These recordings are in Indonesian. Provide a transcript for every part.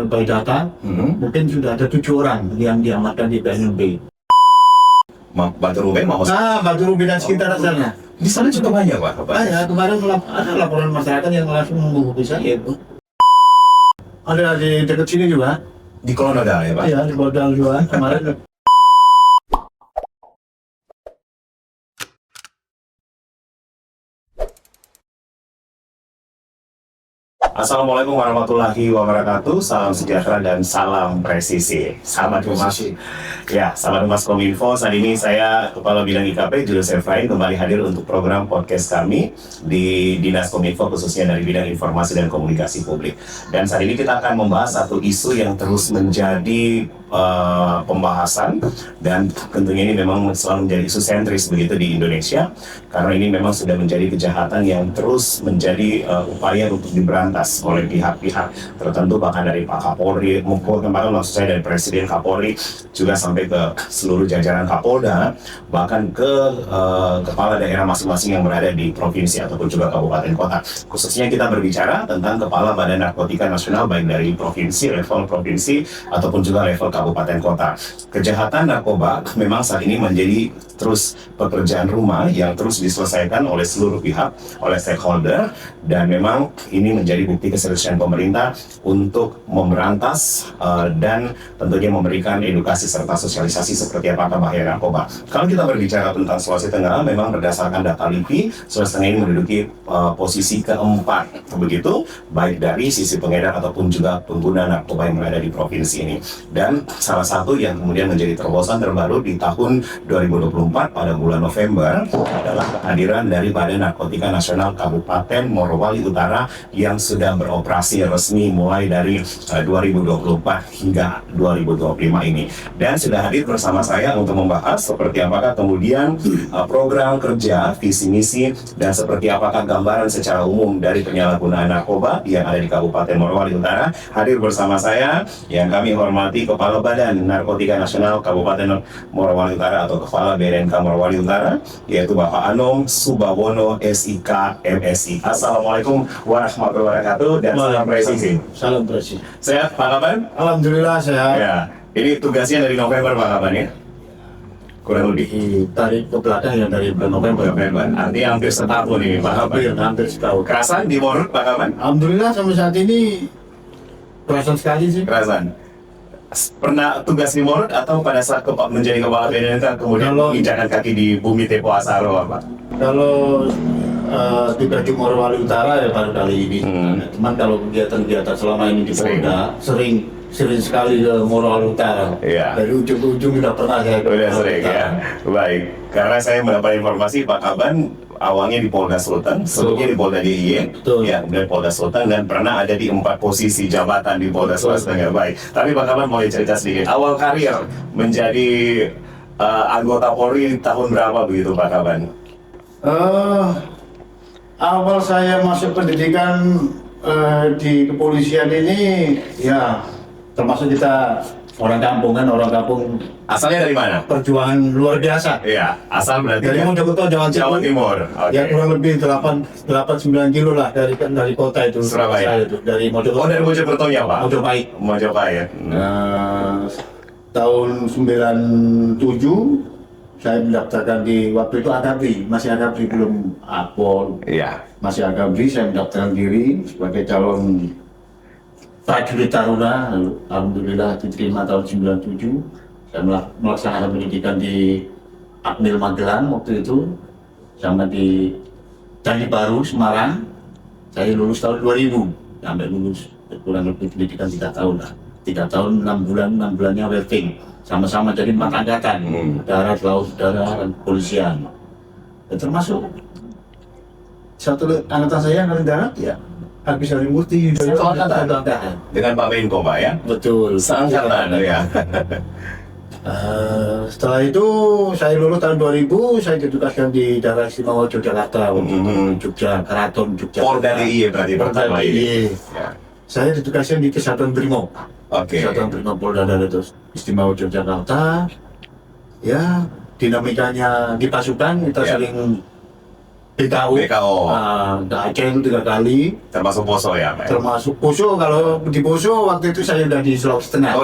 by data, mungkin sudah ada 7 orang yang diamankan di BNN. Batu Ruben mau Batu Ruben dan sekitar sana. di sana juga banyak Pak. Ya, kemarin ada laporan masyarakat yang langsung menghubungi saya itu. Ada di dekat sini juga. Di Kolonodal ya Pak? Iya, di Bodal juga kemarin. Assalamualaikum warahmatullahi wabarakatuh. Salam sejahtera dan salam presisi. Sahabat Humas. Ya, sahabat Humas Kominfo. Saat ini saya Kepala Bidang IKP Julius Efrain kembali hadir untuk program podcast kami di Dinas Kominfo, khususnya dari bidang informasi dan komunikasi publik. Dan saat ini kita akan membahas satu isu yang terus menjadi pembahasan, dan tentunya ini memang selalu menjadi isu sentris begitu di Indonesia, karena ini memang sudah menjadi kejahatan yang terus menjadi upaya untuk diberantas oleh pihak-pihak tertentu, bahkan dari Pak Kapolri, bahkan maksud saya dari Presiden Kapolri, juga sampai ke seluruh jajaran Kapolda, bahkan ke kepala daerah masing-masing yang berada di provinsi ataupun juga kabupaten kota. Khususnya kita berbicara tentang Kepala Badan Narkotika Nasional, baik dari provinsi, level provinsi ataupun juga level kabupaten kota. Kejahatan narkoba memang saat ini menjadi terus pekerjaan rumah yang terus diselesaikan oleh seluruh pihak, oleh stakeholder, dan memang ini menjadi bukti keseriusan pemerintah untuk memberantas dan tentunya memberikan edukasi serta sosialisasi seperti apa bahaya narkoba. Kalau kita berbicara tentang Sulawesi Tenggara, memang berdasarkan data LIPI, Sulawesi Tenggara ini menduduki posisi keempat, begitu, baik dari sisi pengedar ataupun juga pengguna narkoba yang berada di provinsi ini. Dan salah satu yang kemudian menjadi terobosan terbaru di tahun 2024 pada bulan November adalah kehadiran dari Badan Narkotika Nasional Kabupaten Morowali Utara yang sudah beroperasi resmi mulai dari 2024 hingga 2025 ini. Dan sudah hadir bersama saya untuk membahas seperti apakah kemudian program kerja, visi misi, dan seperti apakah gambaran secara umum dari penyalahgunaan narkoba yang ada di Kabupaten Morowali Utara. Hadir bersama saya yang kami hormati Kepala Badan Narkotika Nasional Kabupaten Morowali Utara atau Kepala BNNK Morowali Utara, yaitu Bapak Anom Subawono SIK MSI. Assalamualaikum warahmatullahi wabarakatuh dan salam presisi. Salam presisi. Sehat Pak Kaban? Alhamdulillah sehat. Ya, ini tugasnya dari November Pak Kaban ya? Kurang lebih. Tarik ke belakang yang dari bulan November. Artinya hampir setahun ini Pak Kaban. Hampir setahun. Kerasan di Morut Pak Kaban? Alhamdulillah sampai saat ini kerasan sekali sih. Kerasan. Pernah tugas di Morut atau pada saat menjadi kepala BNN kemudian menginjakkan kaki di bumi Tepo Asaro Pak? Kalau tugas di Morowali Utara ya baru kali ini. Cuman kalau kegiatan-kegiatan selama ini di Polda sering sekali ke Morowali Utara. Iya. Dari ujung ke ujung sudah pernah saya. Udah sering ya. Baik. Karena saya mendapat informasi Pak Kaban awalnya di Polda Sultan, sebelumnya di Polda DIY, ya, kemudian Polda Sultan, dan pernah ada di 4 posisi jabatan di Polda Sulawesi Tenggara. Baik. Tapi Pak Kaban boleh cerita sedikit. Awal karir menjadi anggota Polri tahun berapa begitu Pak Kaban? Awal saya masuk pendidikan di kepolisian ini ya termasuk kita orang kampung. Asalnya dari mana? Perjuangan luar biasa. Iya, asal berarti dari Mojokerto, Jawa Timur. Okay. Ya kurang lebih 8-9 kilo lah dari kota itu. Surabaya. Itu dari Mojokerto. Oh, dari Mojokerto ya Pak? Mojopahit. Tahun 97 saya mendaftarkan di waktu itu Akabri, masih Akabri belum Apol. Iya. Masih Akabri, saya mendaftarkan diri sebagai calon prajurit Taruna. Alhamdulillah diterima tahun 97. Saya melaksanakan pendidikan di Akmil Magelang waktu itu, sama di Candi Baru Semarang. Saya lulus tahun 2000, sampai lulus kurang lebih pendidikan 3 tahun lah. 3 tahun 6 bulannya waiting. Sama-sama jadi 4 angkatan, darat, laut, udara, dan kepolisian. Dan termasuk satu angkatan saya angkatan darat ya. Agus Harimurti satu angkatan dengan Pak Menko Pak ya? Betul, seangkatan ya. Setelah itu saya lulus tahun 2000, saya ditugaskan di Daerah Istimewa Yogyakarta, Jogja, Keraton Jogja. Polda DIY berarti pertama ini. Ya. Saya ditugaskan di Kesatuan Brimob. Kesatuan Brimob Polda Daerah Istimewa Yogyakarta. Ya, dinamikanya di pasukan kita sering BKO. Ke Aceh itu 3 kali. Termasuk Poso ya, Pak? Termasuk Poso. Kalau di Poso waktu itu saya udah di Sulawesi Tengah.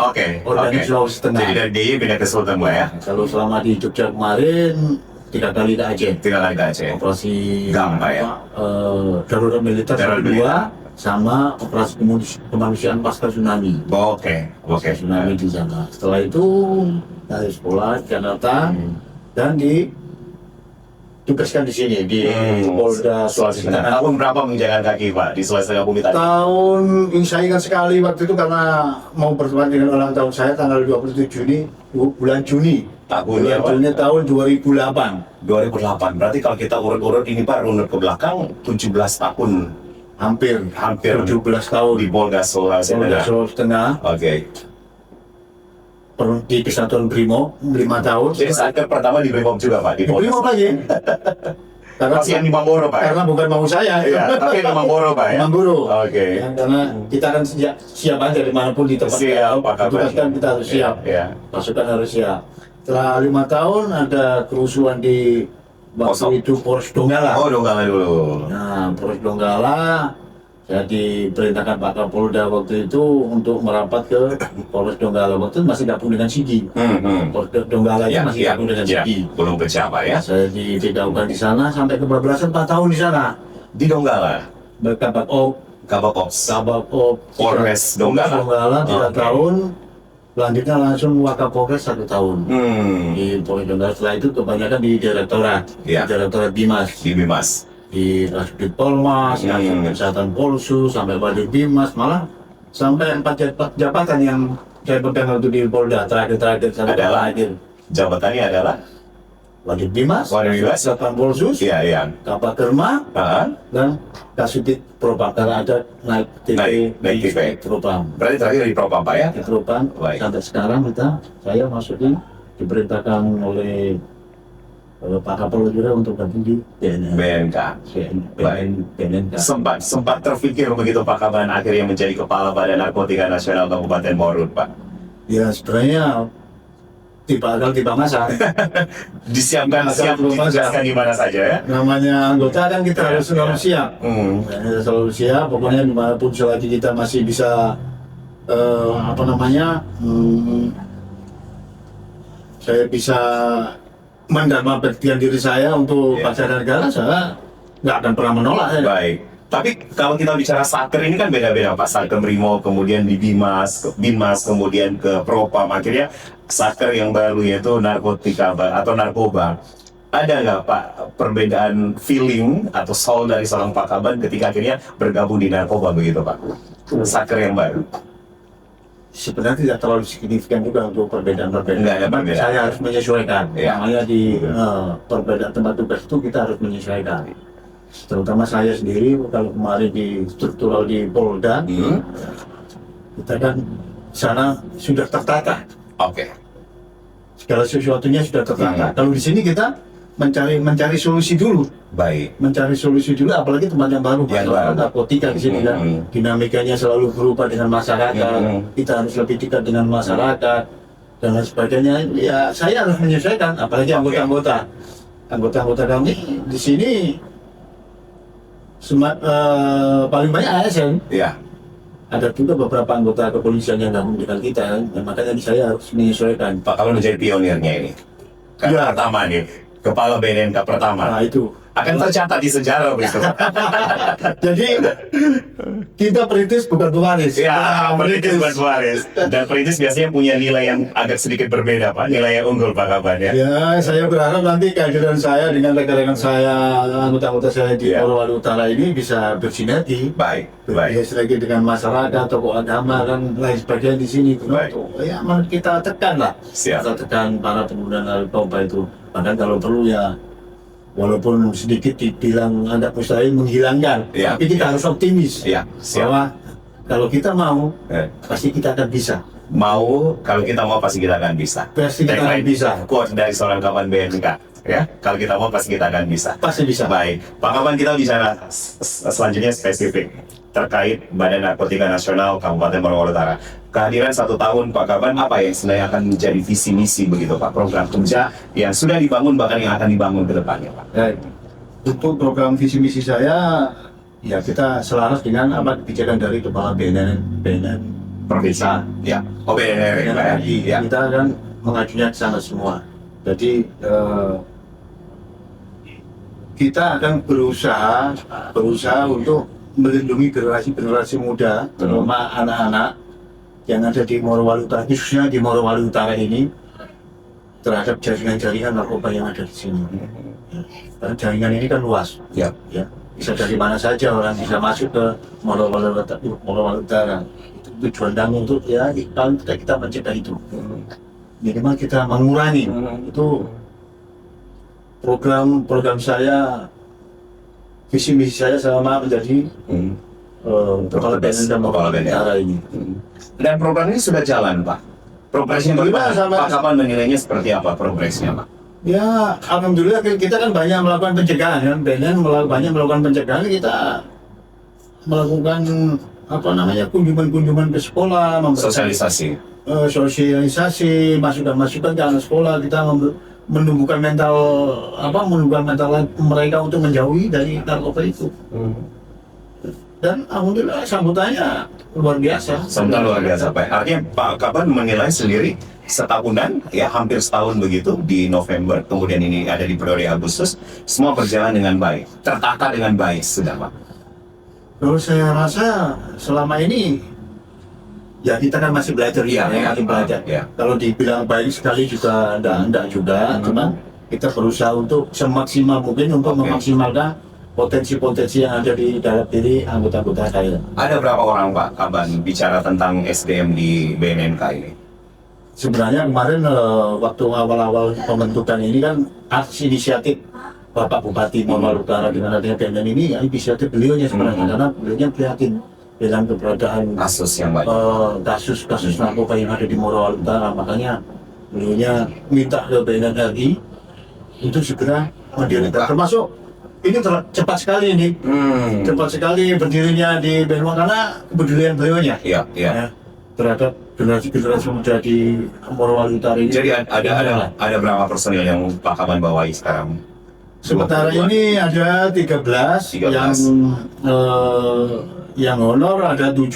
Oke. Sulawesi Tengah. Jadi dari DIY pindah ke Sultan, Pak ya? Kalau selama di Jogja kemarin 3 kali ke Aceh. 3 kali ke Aceh. Operasi GAM, Pak ya? darurat militer kedua, sama operasi kemanusiaan pasca tsunami. Oke. Tsunami di sana. Setelah itu dari sekolah di Jakarta dan ditugaskan di sini di Polda Sulawesi Tengah. Tahun berapa menjalan kaki, Pak, di Sulawesi Tengah Bumi tadi? Tahun saya ingat sekali waktu itu karena mau bertepatan dengan ulang tahun saya tanggal 27 Juni bulan Juni. Tahunnya tahun 2008. 2008. Berarti kalau kita urut-urut ini, Pak, runut ke belakang 17 tahun. Hampir 17 tahun di Polda Sulawesi Polda Tengah. Sulawesi Tengah. Oke. Di Kesatuan Brimob 5 tahun. Jadi saat pertama di Brimob juga, Pak, di Polda. Brimob lagi. Masih yang di Mamboro, Pak? Karena bukan mau saya. Iya, tapi di Mamboro, Pak ya? Mamboro. Oke. Ya, karena kita kan siap aja dimanapun di tempat Siap, Pak Kaban. kan kita harus siap. Iya. Pasukan harus siap. Setelah 5 tahun ada kerusuhan di waktu itu Polres Donggala. Oh, Donggala dulu. Nah, Polres Donggala, saya diperintahkan Pak Kapolda waktu itu untuk merapat ke Polres Donggala. Waktu itu masih gabung dengan Sigi. Polres Donggala itu masih gabung dengan Sigi. Belum bersiapa ya? Saya didekaukan di sana sampai kebablasan 4 tahun di sana. Di Donggala. Kabak Op, Polres Donggala. 3 tahun. Selanjutnya langsung Wakapolres 1 tahun. Di Polres Donggala. Setelah itu kebanyakan di direktorat, Iya. di direktorat Bimas. Di Bimas. Di Rasudit Polmas, Kesehatan Polsus, sampai Badir Bimas, malah sampai 4 jabatan yang saya pegang waktu di Polda terakhir Adalah? akhir. Jabatannya adalah? Badir Bimas, Badir Bimas. Kesehatan Polsus, Iya. Kapakerma, dan Kasudit Propam. Karena ada naik Naik TV. Propam. Berarti terakhir di Propam, Pak ya? Di Propam. Baik. Sampai sekarang saya maksudnya diperintahkan oleh Pak Kapolda juga untuk gabung di BNK. BNK. Sempat terpikir begitu Pak Kaban akhirnya menjadi Kepala Badan Narkotika Nasional Kabupaten Morun, Pak? Ya sebenarnya tiba akal tiba masa. Siap ditugaskan di mana saja ya? Namanya anggota kan kita harus selalu siap. Kita selalu siap. Pokoknya dimanapun selagi kita masih bisa saya bisa mendharma baktian diri saya untuk bangsa dan negara, saya nggak akan pernah menolak. Baik. Tapi kalau kita bicara Satker ini kan beda-beda, Pak. Satker Brimob, kemudian di Binmas, kemudian ke Propam, akhirnya Satker yang baru yaitu narkotika atau narkoba. Ada nggak, Pak, perbedaan feeling atau soul dari seorang Pak Kaban ketika akhirnya bergabung di narkoba begitu, Pak? Satker yang baru. Sebenarnya tidak terlalu signifikan juga untuk perbedaan-perbedaan. Nggak ada perbedaan. Saya harus menyesuaikan. Ya. Namanya di perbedaan tempat tugas itu kita harus menyesuaikan. Terutama saya sendiri kalau kemarin di struktural di Polda, kita kan sana sudah tertata. Oke. Segala sesuatunya sudah tertata. Kalau di sini kita mencari solusi dulu. Baik. Mencari solusi dulu, apalagi tempat yang baru, narkotika di sini kan. Dinamikanya selalu berubah dengan masyarakat. Kita harus lebih dekat dengan masyarakat dan lain sebagainya. Ya saya harus menyesuaikan, apalagi anggota kami di sini paling banyak ASN. Iya. Ada juga beberapa anggota kepolisian yang gabung dengan kita, makanya saya harus menyesuaikan. Pak Kaban menjadi pionirnya ini. Karena pertama nih, Kepala BNNK pertama. Nah itu akan tercatat di sejarah begitu. Jadi kita perintis bukan pewaris. Ya, perintis bukan pewaris. Dan perintis biasanya punya nilai yang agak sedikit berbeda, Pak. Nilai yang unggul, Pak Kaban ya. Ya, saya berharap nanti kehadiran saya dengan rekan-rekan saya, anggota-anggota saya di Polewali Utara ini bisa bersinergi. Baik. Lagi dengan masyarakat, tokoh agama dan lain sebagainya di sini. Baik. Ya, kita tekan lah. Siap. Kita tekan para pengguna narkoba itu. Bahkan kalau perlu ya, walaupun sedikit dibilang ada mustahil menghilangkan, tapi kita harus optimis bahwa kalau kita mau, pasti kita akan bisa. Kalau kita mau pasti kita akan bisa. Pasti kita akan bisa. Quote dari seorang Kaban BNNK, ya. Kalau kita mau pasti kita akan bisa. Pasti bisa. Baik, Pak Kaban, kita bicara selanjutnya spesifik terkait Badan Narkotika Nasional Kabupaten Morowali Utara. Kehadiran 1 tahun Pak Kaban, apa yang sebenarnya akan menjadi visi misi begitu, Pak? Program kerja yang sudah dibangun bahkan yang akan dibangun ke depannya, Pak. Untuk program visi misi saya, ya kita selaras dengan apa kebijakan dari Kepala BNN Provinsi. Ya. Oh, BNN Pak, ya. Kita kan mengajunya ke sana semua. Jadi kita akan berusaha untuk melindungi generasi muda, terutama anak-anak yang ada di Morowali Utara, khususnya di Morowali Utara ini, terhadap jaringan-jaringan narkoba yang ada di sini. Karena jaringan ini kan luas, Ya. bisa dari mana saja orang bisa masuk ke Morowali Utara. Itu tujuan kami untuk kita mencegah itu. Minimal kita mengurangi itu. Program saya, visi misi saya selama menjadi Kepala BNN dan Morowali Utara ini. Dan program ini sudah jalan, Pak. Progresnya bagaimana? Pak Kapan menilainya seperti apa progresnya, Pak? Ya, alhamdulillah kita kan banyak melakukan pencegahan, kan BNN banyak melakukan pencegahan. Kita melakukan kunjungan ke sekolah, Sosialisasi. sosialisasi, masukan ke anak sekolah. Kita menumbuhkan mental mereka untuk menjauhi dari narkoba itu. Dan alhamdulillah sambutannya luar biasa. Sambutan luar biasa, Pak. Artinya Pak Kapan menilai sendiri setahunan, ya hampir setahun begitu di November, kemudian ini ada di periode Agustus, semua berjalan dengan baik, tertata dengan baik sudah, Pak. Kalau saya rasa selama ini ya kita kan masih belajar, masih belajar. Ya. Kalau dibilang baik sekali juga enggak juga, cuman kita berusaha untuk semaksimal mungkin untuk memaksimalkan potensi-potensi yang ada di dalam diri anggota-anggota saya. Ada berapa orang, Pak Kaban bicara tentang SDM di BNNK ini? Sebenarnya kemarin waktu awal-awal pembentukan ini kan atas inisiatif Bapak Bupati Morowali Utara dengan adanya BNN ini, inisiatif beliaunya sebenarnya, karena beliaunya prihatin dengan keberadaan Kasus yang banyak. kasus narkoba yang ada di Morowali Utara. Makanya beliaunya minta ke BNN RI untuk segera mendirikan, termasuk ini cepat sekali ini, cepat sekali berdirinya di BNN karena kepedulian beliaunya Iya. ya, terhadap generasi muda di Morowali Utara ini. Jadi ada berapa personil yang Pak Kaban bawahi sekarang? Sementara ini ada 13. Yang honor ada 7.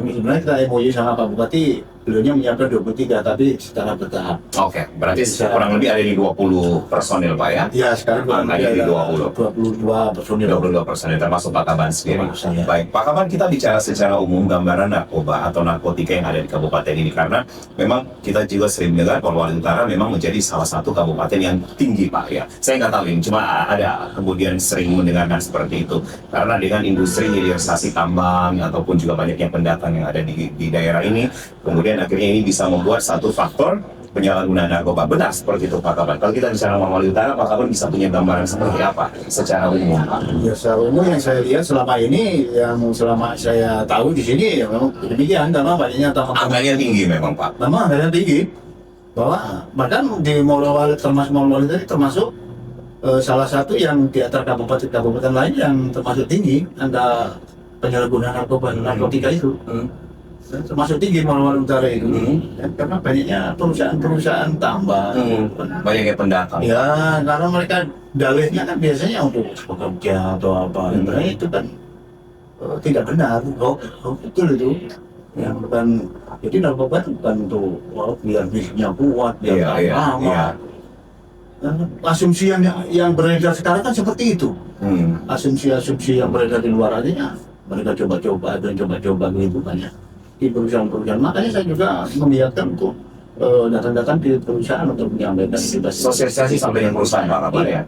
Sebenarnya kita MOU sama Pak Bupati, beliaunya menyiapkan 23, tapi secara bertahap. Oke, berarti kurang lebih ada di 20 personil, Pak ya? Ya, sekarang kurang Angkanya lebih di ada 22 personil. 22 personil, termasuk Pak Kaban sendiri. Termasuk saya. Baik, Pak Kaban, kita bicara secara umum gambaran narkoba atau narkotika yang ada di kabupaten ini, karena memang kita juga sering mendengar Morowali Utara memang menjadi salah satu kabupaten yang tinggi, Pak ya. Saya nggak tahu ini, cuma ada kemudian sering mendengarkan seperti itu, karena dengan industri hilirisasi tambang ataupun juga banyaknya pendatang yang ada di daerah ini, kemudian akhirnya ini bisa membuat satu faktor penyalahgunaan narkoba. Benar seperti itu, Pak Kaban. Kalau kita bicara Morowali Utara, Pak Kaban bisa punya gambaran seperti apa secara umum, Pak? Ya, secara umum yang saya lihat selama ini, yang selama saya tahu di sini, ya memang demikian, karena banyaknya Angkanya tinggi memang, Pak. memang angkanya tinggi. Bahwa bahkan di Morowali, termasuk Morowali tadi, termasuk salah satu yang di antara kabupaten-kabupaten lain yang termasuk tinggi angka penyalahgunaan narkotika itu. Termasuk tinggi Morowali Utara itu, karena banyaknya perusahaan tambang, Banyaknya pendatang. ya karena mereka dalihnya kan biasanya untuk pekerja atau apa, sebenarnya itu kan tidak benar, betul itu, yang bukan, jadi narkoba itu bukan untuk biar bisnisnya kuat, biar lama. Asumsi yang beredar sekarang kan seperti itu, asumsi yang beredar di luar, artinya mereka coba-coba gitu banyak di perusahaan-perusahaan. Makanya saya juga mengiyakan untuk datang-datang di perusahaan untuk menyampaikan Sosialisasi sampai dengan perusahaan, Pak Kaban ya.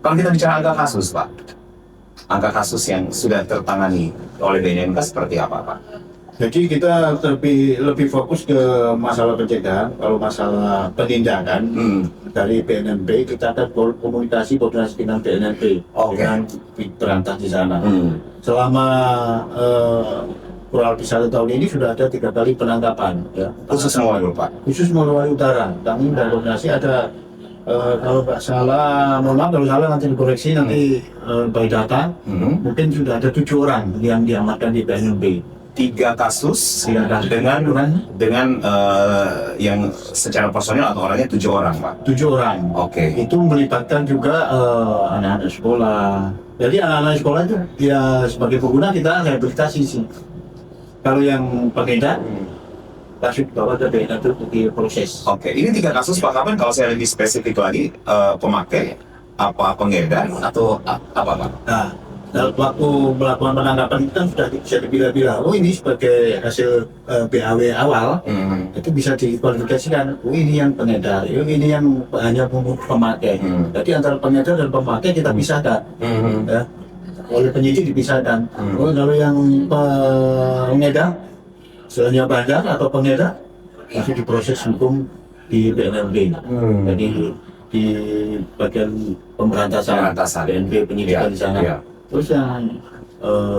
Kalau kita bicara angka kasus, Pak, angka kasus yang sudah tertangani oleh BNNK seperti apa, Pak? Jadi kita lebih fokus ke masalah pencegahan. Kalau masalah penindakan dari BNNP, kita akan koordinasi dengan BNNP, dengan berantas di sana. Selama kurang lebih 1 tahun ini sudah ada 3 kali penangkapan, ya. Khusus Morowali, Pak. Khusus Morowali Utara. Kami koordinasi ada kalau nggak salah, mohon maaf kalau salah nanti dikoreksi nanti by data, mungkin sudah ada 7 orang yang diamankan di BNNP. 3 kasus Tiga kasus. dengan yang secara personil atau orangnya 7 orang, Pak. 7 orang. Oke. Itu melibatkan juga anak-anak sekolah. Jadi anak-anak sekolah itu ya sebagai pengguna kita rehabilitasi sih. Kalau yang pengedar, kasus bawa ke BNN itu diproses. Oke, ini 3 kasus Pak Kapan, kalau saya lebih spesifik lagi, pemakai, apa pengedar, atau apa Pak? Nah, waktu melakukan penangkapan itu kan sudah bisa dibilang-bilang, oh ini sebagai hasil BAW awal, itu bisa dikualifikasikan, oh ini yang pengedar, oh ini yang hanya pemakai. Jadi antara pengedar dan pemakai kita pisahkan, ya. Oleh penyidik dipisahkan. Oh kalau yang pengedar, selainnya bandar atau pengedar, masih diproses hukum di BNNB. Jadi di bagian pemberantasan BNP penyidikan di sana. Iya. Terus yang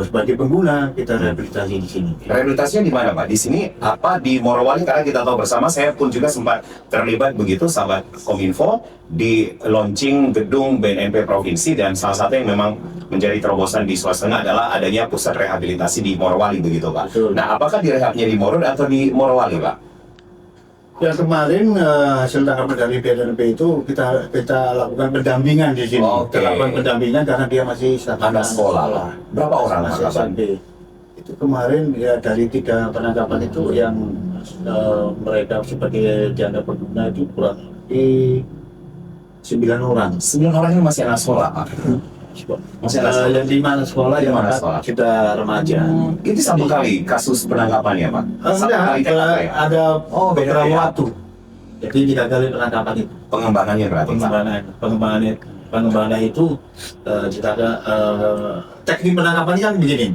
sebagai pengguna kita rehabilitasi di sini. Rehabilitasinya di mana Pak? Di sini apa di Morowali, karena kita tahu bersama, saya pun juga sempat terlibat begitu sahabat Kominfo di launching gedung BNNP provinsi, dan salah satu yang memang menjadi terobosan di Sulawesi Tengah adalah adanya pusat rehabilitasi di Morowali begitu Pak. Betul. Nah, apakah direhabnya di Moro atau di Morowali Pak? Ya kemarin hasil tangkapan dari BNNP itu kita lakukan pendampingan di sini. Oke. Kita lakukan pendampingan karena dia masih Anak sekolah. Berapa orang masih Pak? SMP. Itu kemarin ya dari 3 penangkapan itu yang mereka sebagai janda pengguna itu kurang lebih 9 orang. 9 orang ini masih anak sekolah Pak? Masih anak sekolah? Yang 5 anak sekolah, yang 5 anak 4 sekolah. kita remaja. Itu satu kali kasus penangkapannya Pak? Satu Enggak, kali TKP ya? ada beda beberapa ya? waktu. Jadi 3 kali penangkapan itu. Pengembangannya berarti Pak? Pengembangan itu kita ada teknik penangkapan kan begini.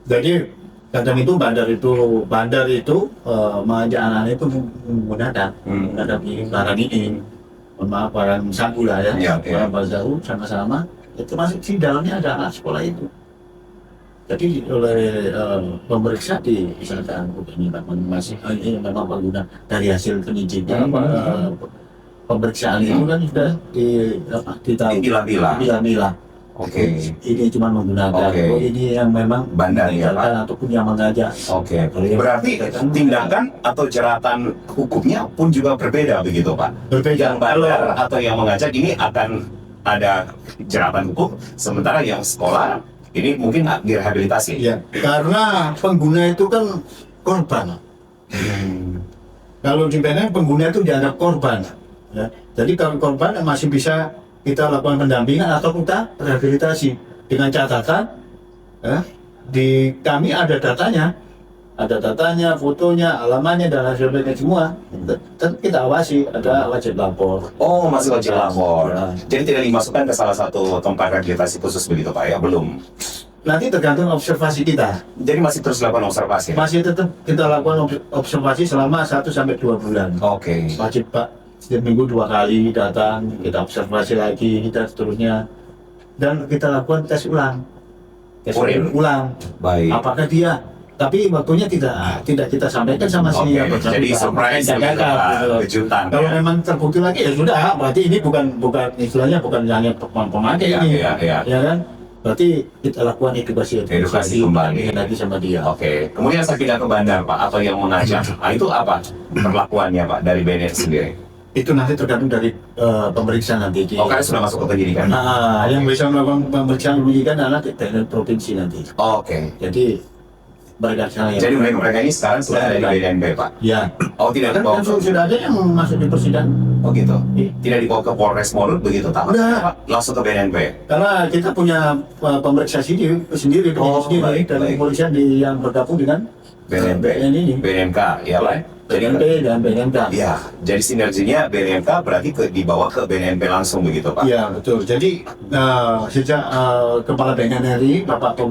Jadi kadang itu bandar itu mengajak anak-anak itu menggunakan barang ini, maaf barang sabu lah ya, Iya, iya. barang bazaru sama-sama. Itu masih di dalamnya ada anak sekolah itu. Jadi oleh pemeriksa misalkan ini memang masih ini memang pengguna dari hasil penyidikan pemeriksaan itu kan sudah dipilah-pilah. Oke. Ini cuma menggunakan. Oke. Oh, ini yang memang Bandar ya, Pak? meninggalkan ataupun yang mengajak. Oke. Berarti tindakan atau jeratan hukumnya pun juga berbeda begitu Pak? Berbeda. Yang bandar atau yang mengajak ini akan ada jeratan hukum, sementara yang sekolah ini mungkin direhabilitasi. Ya, karena pengguna itu kan korban. Kalau di BNN pengguna itu dianggap korban. Ya. Jadi kalau korban masih bisa kita lakukan pendampingan atau kita rehabilitasi dengan catatan. Ya, di kami ada datanya, fotonya, alamannya dan lain sebagainya semua. Dan kita awasi, ada wajib lapor. Oh, masih wajib lapor. Ya. Jadi tidak dimasukkan ke salah satu tempat rehabilitasi khusus begitu Pak ya? Belum. Nanti tergantung observasi kita. Jadi masih terus dilakukan observasi. Masih tetap kita lakukan observasi selama 1-2 bulan. Oke. Wajib Pak, setiap minggu 2 kali datang, kita observasi lagi, kita seterusnya. Dan kita lakukan tes ulang. Ulang. Baik. Apakah dia? Tapi waktunya tidak kita sampaikan sama si Oke, jadi surprise begitu, Pak. Kejutan. Kalau ya. memang terbukti lagi ya sudah, berarti ini bukan istilahnya bukan hanya pemakai Iya, ini, iya, iya. ya kan? Berarti kita lakukan edukasi kembali. lagi sama dia. Oke. Kemudian saya pindah ke bandar Pak, atau yang mengajak. Nah, itu apa perlakuannya Pak dari BNN sendiri? Itu nanti tergantung dari pemeriksaan nanti. Oh, karena sudah masuk ke penyidikan. Nah, yang bisa melakukan pemeriksaan penyidikan adalah di provinsi nanti. Oke. Jadi mereka saya. Jadi mereka ini sekarang sudah ada di BNNP Pak. Ya. Oh, tidak Kan dibawa ke. sudah ada yang masuk di persidangan. Oh gitu. Iya. Tidak dibawa ke Polres Morut begitu tak? Udah. Pak, langsung ke BNNP. Karena kita punya pemeriksa sendiri, penyidik baik, dan baik. kepolisian yang bergabung dengan BNNP. ini. BNNK, ya Pak. Jadi BNP dan BNNK. ya, jadi sinerginya BNNK berarti dibawa ke BNNP langsung begitu Pak. Iya betul. Jadi sejak Kepala BNN Bapak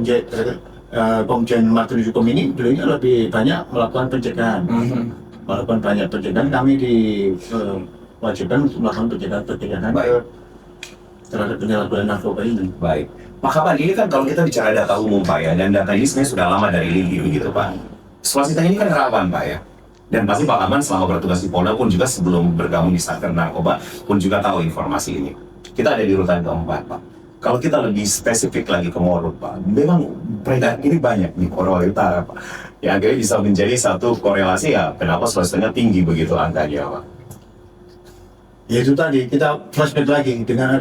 Komjen Martinus Hukum ini beliau lebih banyak melakukan pencegahan. Melakukan banyak pencegahan, kami diwajibkan untuk melakukan pencegahan Baik. terhadap penyalahgunaan narkoba ini. Baik. Pak Kapan, ini kan kalau kita bicara data umum Pak ya, dan data ini sebenarnya sudah lama dari LIBI begitu Pak. Sulawesi Tengah ini kan rawan Pak ya. Dan pasti Pak Kapan selama bertugas di Polda pun juga sebelum bergabung di Satker Narkoba pun juga tahu informasi ini. Kita ada di urutan keempat Pak. Kalau kita lebih spesifik lagi ke Morut Pak, memang peredaran ini banyak di Morowali Utara Pak. yang akhirnya bisa menjadi satu korelasi ya kenapa swastanya tinggi begitu angkanya Pak. Ya itu tadi kita flashback lagi dengan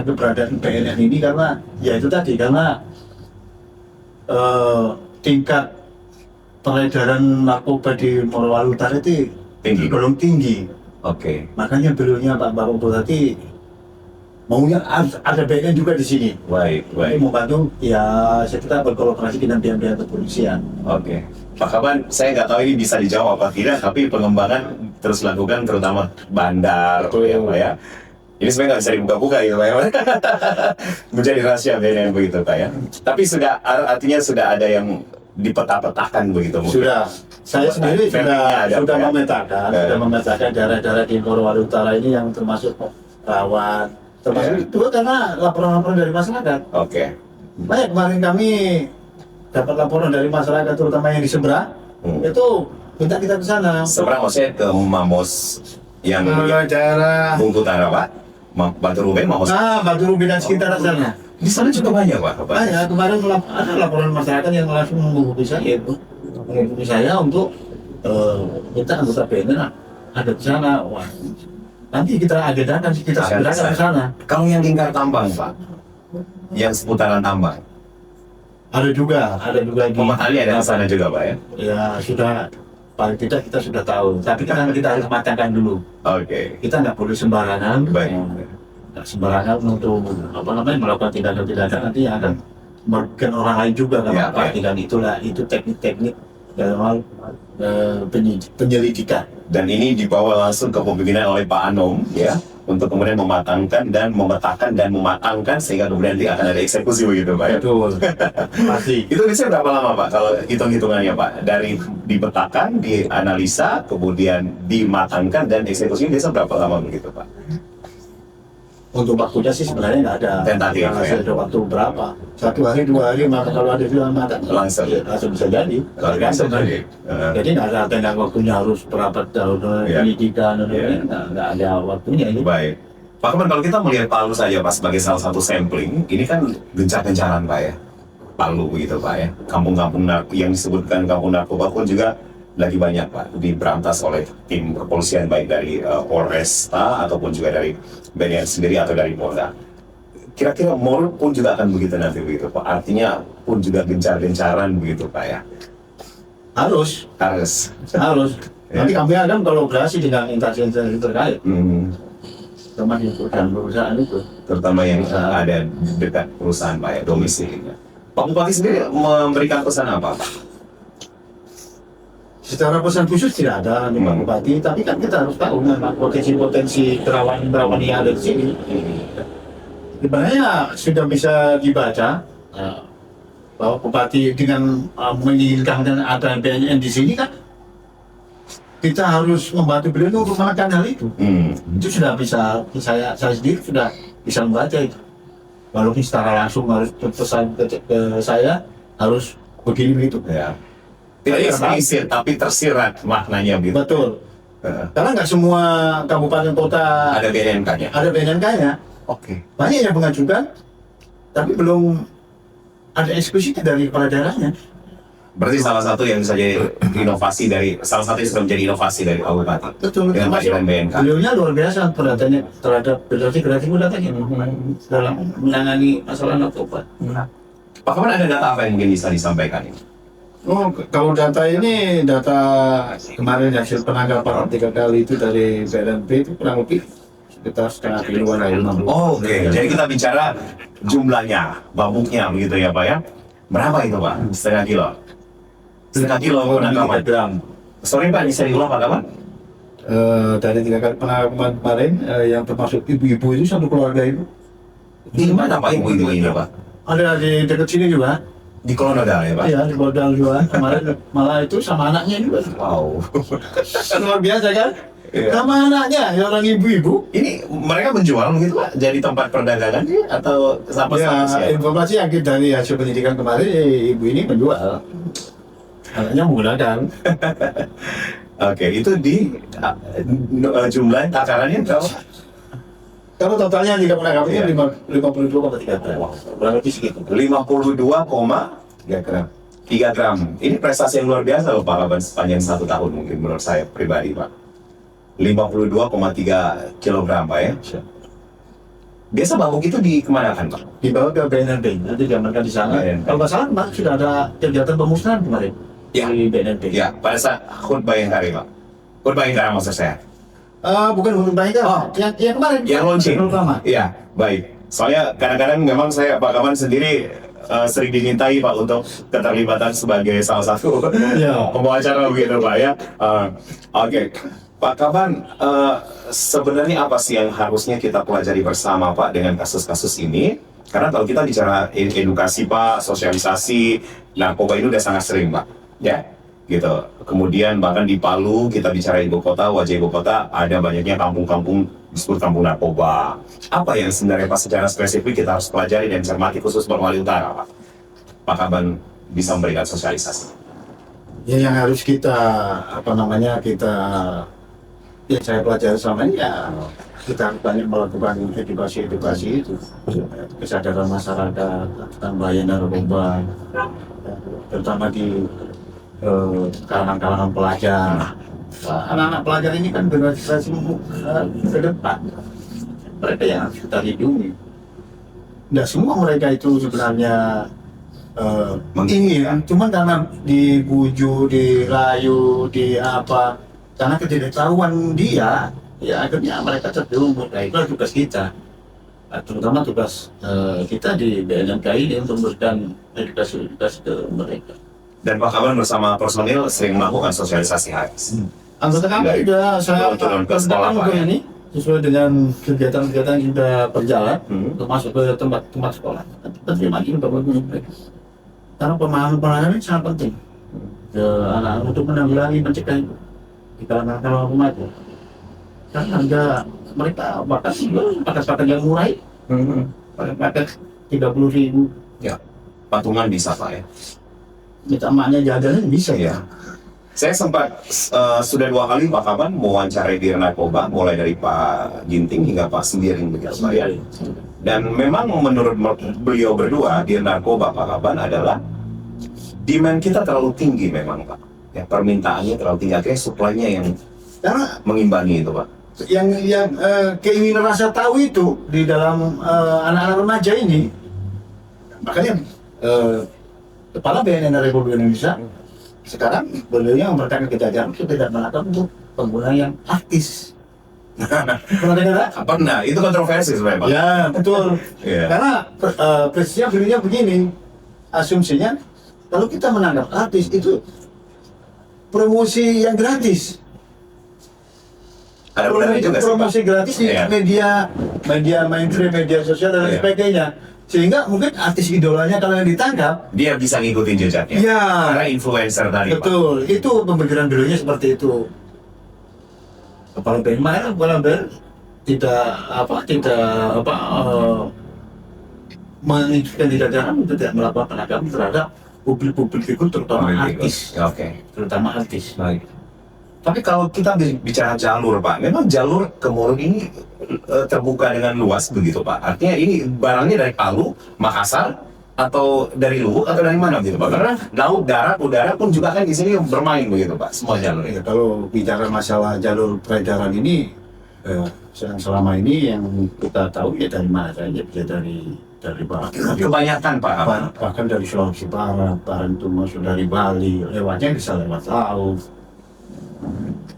keberadaan BNN ini karena ya itu tadi karena tingkat peredaran narkoba di Morowali Utara itu Tinggi. belum tinggi. Oke. Makanya beliaunya Pak Bupati maunya harus ada BNN juga di sini. Baik. Ini membantu ya kita berkolaborasi dengan pihak-pihak kepolisian. Oke. Pak Kaban, saya nggak tahu ini bisa dijawab apa tidak, tapi pengembangan terus dilakukan terutama bandar, Betul. ya Pak ya. Ini sebenarnya nggak bisa dibuka-buka gitu Pak ya. Menjadi rahasia BNN begitu Pak ya. Tapi artinya sudah ada yang dipetah-petahkan begitu mungkin. Sudah, saya sendiri Mappingnya ada, sudah Pak, ya? memetakan daerah-daerah di Morowali Utara ini yang termasuk rawan, termasuk Ya. itu karena laporan-laporan dari masyarakat. Oke. Banyak kemarin kami dapat laporan dari masyarakat terutama yang di seberang, itu minta kita ke sana. Seberang maksudnya ke Mamos yang Daerah Bungku Utara Pak, Batu Ruben, Mamos. Batu Rubi dan sekitar sana. Di sana juga banyak Pak. Ya, kemarin ada laporan masyarakat yang langsung menghubungi saya untuk minta anggota BNN ada di sana. Wah, nanti kita agendakan kita segerakan ke sana. Kalau yang lingkar tambang Pak, yang seputaran tambang, Ada juga di Pematali ada di sana juga Pak ya. Ya sudah, paling tidak kita sudah tahu. Tapi kan kita harus matangkan dulu. Oke. Kita nggak boleh sembarangan. Baik. Nggak sembarangan untuk melakukan tindakan-tindakan nanti yang akan merugikan orang lain juga kan. Ya, ya. Dan itu teknik-teknik dalam hal penyelidikan. Dan ini dibawa langsung ke pemimpinan oleh Pak Anom ya, untuk kemudian mematangkan dan memetakan dan mematangkan sehingga kemudian nanti akan ada eksekusi begitu Pak ya. Betul. Pasti. Itu biasanya berapa lama Pak kalau hitung-hitungannya Pak? Dari dipetakan, dianalisa, kemudian dimatangkan dan eksekusi biasa berapa lama begitu Pak? Untuk waktunya sih sebenarnya nggak ada. Tentatif, Nggak ya? ada waktu berapa. 1 hari, 2 hari, maka kalau ada film matang Langsung. ya, langsung bisa jadi. Luar biasa jadi. Jadi nggak ada tenggang waktunya harus berapa tahun Ya. pendidikan, Ya. nggak ada waktunya ini. Baik. Pak Kemen, kalau kita melihat Palu saja Pak sebagai salah satu sampling, ini kan gencar-gencaran Pak ya. Palu begitu Pak ya. Kampung-kampung yang disebutkan kampung narkoba pun juga lagi banyak Pak diberantas oleh tim kepolisian baik dari Polresta ataupun juga dari BNN sendiri atau dari Polda. Kira-kira Mor pun juga akan begitu nanti begitu Pak. Artinya pun juga gencar-gencaran begitu Pak ya. Harus. Ya. Nanti kami akan kolaborasi dengan instansi-instansi terkait, teman itu dan perusahaan itu. Terutama yang ada dekat perusahaan Pak ya, domisilinya. Pak Bupati sendiri memberikan pesan apa Pak? Secara pesan khusus tidak ada nih Pak Bupati, tapi kan kita harus tahu memang potensi-potensi kerawanan yang ada di sini. Sebenarnya sudah bisa dibaca bahwa Bupati dengan menginginkan ada BNN di sini kan kita harus membantu beliau untuk melakukan hal itu. Itu sudah bisa, saya sendiri sudah bisa membaca itu. Walaupun secara langsung harus berpesan ke saya harus begini begitu. Ya. Tidak eksplisit tapi tersirat maknanya gitu. Betul. Karena nggak semua kabupaten kota Ada BNN-nya. ada BNN-nya. Oke. Banyak yang mengajukan, tapi belum ada eksekusi dari kepala daerahnya. Berarti salah satu yang bisa jadi inovasi dari salah satu yang sudah menjadi inovasi dari Pak Bupati. Betul. Dengan kehadiran BNK. Beliaunya luar biasa perhatiannya terhadap generasi muda tadi dalam menangani masalah narkoba. Pak Kapan ada data apa yang mungkin bisa disampaikan ini? Oh, kalau data ini data kemarin hasil penangkapan 3 kali itu dari BNP itu kurang lebih sekitar setengah kiloan air. Oh, oke. Jadi kita bicara jumlahnya, babuknya begitu ya Pak ya. Berapa itu Pak? Setengah kilo. Setengah kilo penangkapan. gram. Sorry Pak, bisa diulang Pak Kapan? Dari 3 kali penangkapan kemarin yang termasuk ibu-ibu itu satu keluarga itu. Di mana Pak ibu ini Pak? Ada di dekat sini juga. Di Kolonodal ya Pak? Iya, di Bodal juga. Kemarin malah itu sama anaknya juga. Wow. Kan luar biasa kan? Iya. Sama anaknya, ya orang ibu-ibu. Ini mereka menjual begitu Pak? Jadi tempat perdagangan atau sama Ya, siapa? informasi yang kita dari hasil penyidikan kemarin, ibu ini menjual. Anaknya menggunakan. Oke, itu di jumlah takarannya berapa? Kalau totalnya jika penangkapannya Iya. 52,3 gram. Kurang lebih segitu. 52,3 gram. 3 gram. Ini prestasi yang luar biasa loh Pak Kaban sepanjang 1 tahun mungkin menurut saya pribadi Pak. 52,3 kilogram Pak ya. Biasa babuk itu di kemana kan Pak? Dibawa ke BNNB, nanti diamankan di sana. Kalau nggak salah, Pak, sudah ada kegiatan pemusnahan kemarin Ya. di BNNB. Ya, pada saat khutbah yang hari Pak. Khutbah yang hari maksud saya. Bukan untuk baik, yang kemarin. Yang launching. Yang pertama. Iya, baik. Soalnya kadang-kadang memang saya Pak Kaban sendiri sering dimintai Pak untuk keterlibatan sebagai salah satu Ya. pembawa acara begitu Pak ya. Oke. Pak Kaban, sebenarnya apa sih yang harusnya kita pelajari bersama Pak dengan kasus-kasus ini? Karena kalau kita bicara edukasi Pak, sosialisasi, narkoba ini udah sangat sering Pak, ya, gitu. Kemudian bahkan di Palu kita bicara ibu kota, wajah ibu kota, ada banyaknya kampung-kampung disebut kampung narkoba. Apa yang sebenarnya Pak secara spesifik kita harus pelajari dan cermati khusus Morowali Utara Pak? Pak Kaban bisa memberikan sosialisasi. Ya, yang harus kita saya pelajari selama ini ya kita banyak melakukan edukasi itu, kesadaran masyarakat tentang bahaya narkoba, terutama di kalangan-kalangan pelajar. Anak-anak pelajar ini kan generasi ke depan, mereka yang harus kita lindungi. Tidak semua mereka itu sebenarnya ingin, cuman karena dibujuk, dirayu, karena ketidaktahuan dia, ya akhirnya mereka terjerumus. Nah, itulah tugas kita, terutama tugas kita di BNNKI ini untuk memberikan edukasi ke mereka. Dan Pak Kaban bersama personil sering melakukan sosialisasi HX. Anggota kami juga saya turun ke sekolah, Pak, ya? ini sesuai dengan kegiatan-kegiatan yang sudah berjalan, termasuk ke tempat sekolah. Terima kasih Bapak Guru. Karena pemahaman ini sangat penting ke anak-anak untuk menanggulangi mencegah itu di kalangan remaja. Karena ada mereka paket yang murah, paket 30.000. Ya, patungan bisa Pak ya. Minta emaknya jajanan bisa Ya. Saya sempat sudah 2 kali Pak Kaban mewawancarai di narkoba, mulai dari Pak Ginting hingga Pak Sembiring begitu Pak ya. Dan memang menurut beliau berdua di narkoba Pak Kaban adalah demand kita terlalu tinggi memang Pak. Ya, permintaannya terlalu tinggi, akhirnya supply-nya yang karena mengimbangi itu Pak. yang keinginan rasa tahu itu di dalam anak-anak remaja ini, makanya Kepala BNN Republik Indonesia sekarang beliau yang mempertahankan kejajaran itu tidak melakukan untuk pengguna yang aktif. Pernah dengar? Pernah, itu kontroversi sebenarnya Pak. Ya betul. Iya. Karena prinsipnya beliaunya begini, asumsinya kalau kita menanggap artis itu promosi yang gratis. Ada benarnya juga sih Pak. Promosi gratis di Iya. media mainstream, media sosial dan Iya. sebagainya. Sehingga mungkin artis idolanya kalau yang ditangkap, Dia bisa ngikutin jejaknya. ya Karena influencer tadi Pak. betul. Itu pemikiran beliaunya seperti itu. Kepala BNN tidak menunjukkan kejajaran untuk tidak melakukan penangkapan terhadap publik figur terutama artis, Oke. terutama artis. Baik. Tapi kalau kita bicara jalur Pak, memang jalur ke Mulut ini terbuka dengan luas begitu Pak. Artinya ini barangnya dari Palu, Makassar, atau dari Luwu atau dari mana gitu Pak? Karena laut, darat, udara pun juga kan di sini bermain begitu Pak, semua jalur Ya, itu. kalau bicara masalah jalur peredaran ini, yang selama ini yang kita tahu ya dari mana saja, bisa dari barat, Kebanyakan Pak. bahkan dari Sulawesi Barat, itu masuk dari Bali, lewatnya bisa lewat laut.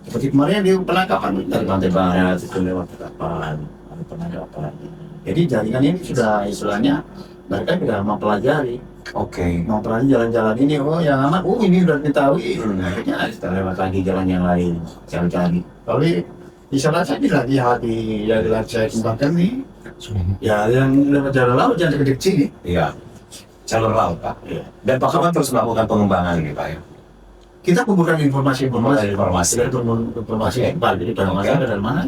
Seperti kemarin di penangkapan dari pantai barat itu lewat kapal, ada penangkapan. Jadi jaringan ini sudah istilahnya mereka sudah mempelajari, Oke. mempelajari jalan-jalan ini. Oh yang aman, ini sudah diketahui. Akhirnya kita lewat lagi jalan yang lain, cari-cari. Kalau di sana saya lagi saya kembangkan nih. Ya yang lewat jalan laut jangan deket sini. Iya. Jalur laut Pak. Ya. Dan Pak Kaban terus melakukan pengembangan ini Pak ya. Kita kumpulkan informasi. Informasi. Informasi Pak. Jadi dari mana dari mana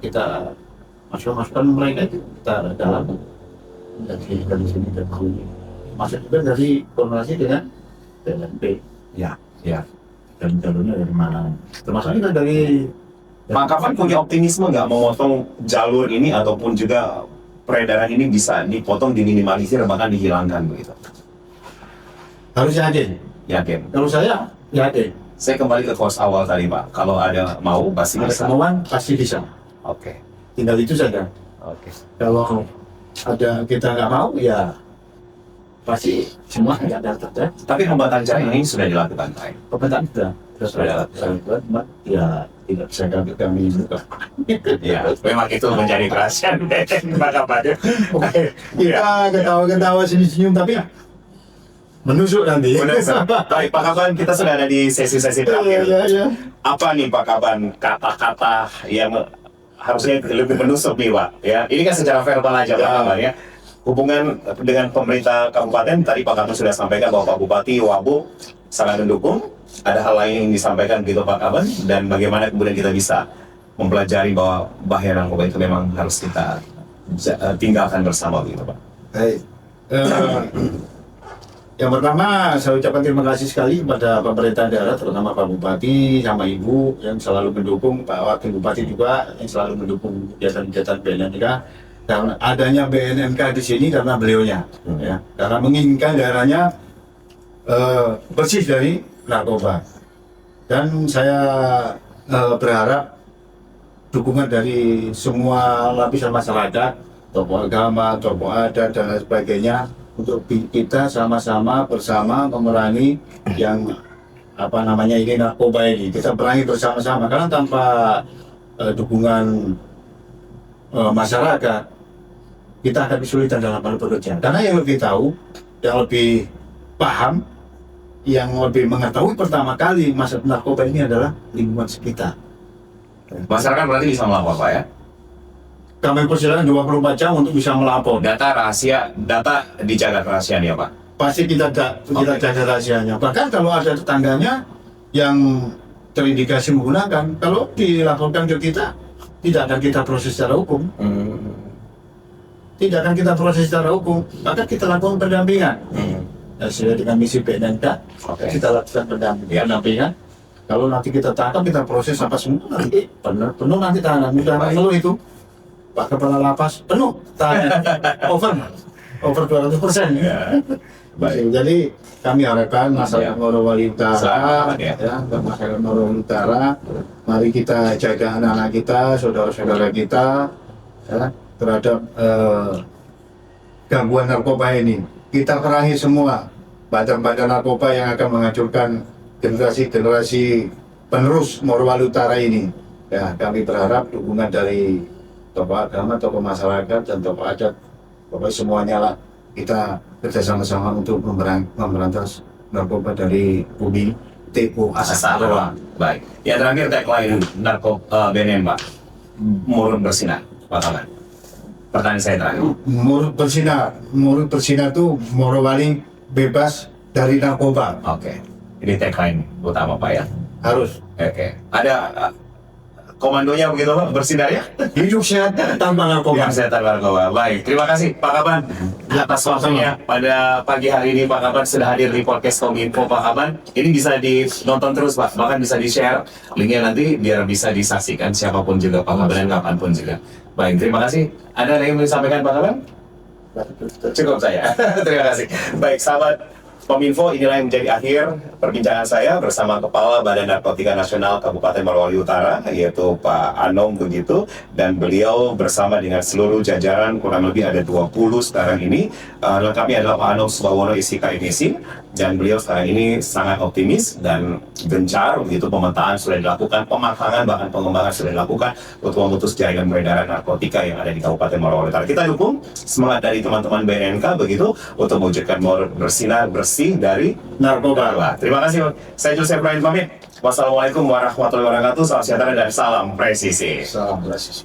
kita masukkan mereka itu kita dalam dari sini dan sini. Masuk juga dari koordinasi dengan BNP. Ya. Ya. Dan jalurnya dari mana? Termasuk juga dari Pak Kaban punya optimisme nggak memotong jalur ini ataupun juga peredaran ini bisa dipotong, diminimalisir, bahkan dihilangkan begitu? harus yakin. Yakin. Kalau saya yakin, Saya kembali ke course awal tadi Pak. Kalau ada mau pasti ada bisa. kemauan pasti bisa. Oke. Tinggal itu saja. Oke. Kalau ada kita nggak mau, ya pasti semua nggak datang ya. Tapi pembatasan jalan ini sudah dilakukan Pak. Pemetaan sudah buat ya tidak bisa kami buka. Ya, memang itu menjadi kerahasiaan Pak Kaban. Oke, kita ketawa-ketawa senyum-senyum tapi menusuk nanti. Benar, baik Pak Kaban, kita sudah ada di sesi-sesi terakhir. Iya. Apa nih Pak Kaban kata-kata yang harusnya lebih menusuk nih Pak? Ya, ini kan secara verbal aja Pak Kaban ya. Hubungan dengan pemerintah kabupaten tadi Pak Kaban sudah sampaikan bahwa Pak Bupati Wabub sangat mendukung. Ada hal lain yang disampaikan gitu Pak Kaban, dan bagaimana kemudian kita bisa mempelajari bahwa bahaya narkoba itu memang harus kita tinggalkan bersama gitu Pak. Baik. Yang pertama saya ucapkan terima kasih sekali kepada pemerintah daerah, terutama Pak Bupati sama Ibu yang selalu mendukung, Pak Wakil Bupati juga yang selalu mendukung kegiatan-kegiatan BNNK. Dan adanya BNNK di sini karena beliaunya, ya, karena menginginkan daerahnya bersih dari narkoba. Dan saya berharap dukungan dari semua lapisan masyarakat, tokoh agama, tokoh adat dan lain sebagainya untuk kita sama-sama bersama memerangi yang ini narkoba ini. Kita perangi bersama-sama karena tanpa dukungan masyarakat kita akan kesulitan dalam hal bekerja. Karena yang lebih tahu, yang lebih paham, yang lebih mengetahui pertama kali masalah narkoba ini adalah lingkungan sekitar. Masyarakat berarti bisa melapor Pak ya? Kami persilakan 24 jam untuk bisa melapor. Data rahasia, data dijaga kerahasiaan ya Pak? Pasti kita jaga rahasianya. Bahkan kalau ada tetangganya yang terindikasi menggunakan, kalau dilaporkan ke kita, tidak akan kita proses secara hukum. Tidak akan kita proses secara hukum, maka kita lakukan pendampingan. Sesuai dengan misi BNNK, kita lakukan pendampingan. Kalau nanti kita tangkap, kita proses sampai semua nanti penuh nanti tahanan. Mudah penuh itu, Pak Kepala Lapas penuh tahanan, over 200%. Ya. Baik, jadi kami harapkan masyarakat Morowali Utara, masyarakat Morowali Utara, mari kita jaga anak-anak kita, saudara-saudara kita, ya, terhadap gangguan narkoba ini. Kita perangi semua badan-badan narkoba yang akan menghancurkan generasi-generasi penerus Morowali Utara ini. Ya, kami berharap dukungan dari tokoh agama, tokoh masyarakat, dan tokoh adat, pokoknya semuanya lah kita kerjasama-sama untuk memberantas narkoba dari bumi Tepo Asasara. Baik. Yang terakhir tagline narkoba BNN Pak, murun bersinar Pak Kaban. Pertanyaan saya terakhir. Murun bersinar itu Morowali bebas dari narkoba. Oke. Ini tagline utama Pak ya. Harus. Oke. Ada komandonya begitu Pak, bersinar ya? Hidup sehat tanpa narkoba. Yang sehat tanpa narkoba. Baik. Terima kasih Pak Kaban atas waktunya pada pagi hari ini. Pak Kaban sudah hadir di podcast Kominfo Pak Kaban. Ini bisa dinonton terus Pak, bahkan bisa di-share linknya nanti biar bisa disaksikan siapapun juga Pak Kaban dan kapanpun juga. Baik, terima kasih. Ada yang ingin disampaikan Pak Kaban? Cukup saya. Terima kasih. Baik, sahabat Kominfo, inilah yang menjadi akhir perbincangan saya bersama Kepala Badan Narkotika Nasional Kabupaten Morowali Utara, yaitu Pak Anom begitu, dan beliau bersama dengan seluruh jajaran, kurang lebih ada 20 sekarang ini. Lengkapnya adalah Pak Anom Subawono Isika Inisi, dan beliau sekarang ini sangat optimis dan gencar begitu. Pemetaan sudah dilakukan, pematangan bahkan pengembangan sudah dilakukan untuk memutus jaringan peredaran narkotika yang ada di Kabupaten Morowali Utara. Kita dukung semangat dari teman-teman BNNK begitu untuk mewujudkan bersinar bersih dari narkoba. Terima kasih. Saya Joseph Brian pamit. Wassalamualaikum warahmatullahi wabarakatuh. Salam sejahtera dan salam presisi. Salam presisi.